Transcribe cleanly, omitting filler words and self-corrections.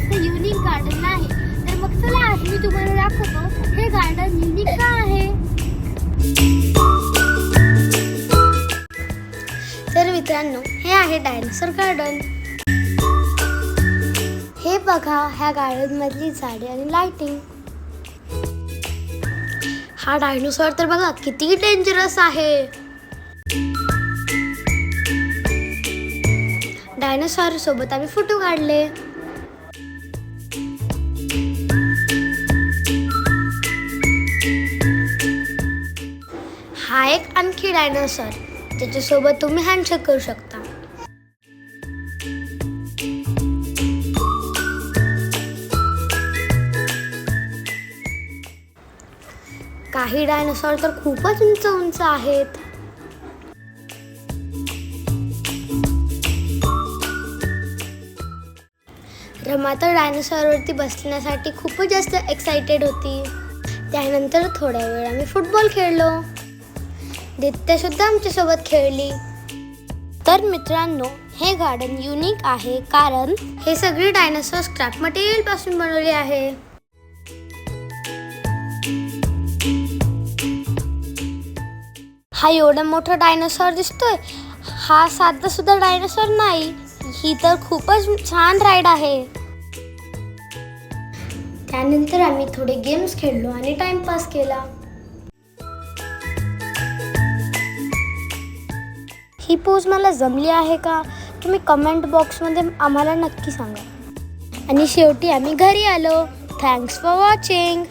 जास्त unique garden आहे. तर मग चला आज मी तुम्हाला दाखवतो हे गार्डन युनिक का आहे. तर मित्रांनो, हे आहे डायनासोर गार्डन. हे बघा, ह्या गार्डन मधली झाडे आणि लाइटिंग. हा डायनोसॉर तर बघा किती डेंजरस आहे. डायनोसॉर सोबत आम्ही फोटो काढले. हा एक आणखी डायनोसॉर, त्याच्यासोबत तुम्ही हँडशेक करू शकता. काही डायनोसॉर तर खूपच उंच उंच आहेत. रमा तर डायनोसॉरवरती बसण्यासाठी खूपच जास्त एक्साइटेड होती. त्यानंतर थोड्या वेळ आम्ही फुटबॉल खेळलो. दित्य सुद्धा आमच्यासोबत खेळली. तर मित्रांनो, हे गार्डन युनिक आहे कारण हे सगळे डायनोसॉर स्क्रॅप मटेरियल पासून बनवले आहे. हा एवढा मोठा डायनोसॉर दिसतोय, हा साधा सुद्धा डायनोसॉर नाही. ही तर खूपच छान राईड आहे. त्यानंतर आम्ही थोडे गेम्स खेळलो आणि टाइमपास केला. ही पोज मला जमली आहे का तुम्ही कमेंट बॉक्समध्ये आम्हाला नक्की सांगा. आणि शेवटी आम्ही घरी आलो. Thanks for watching.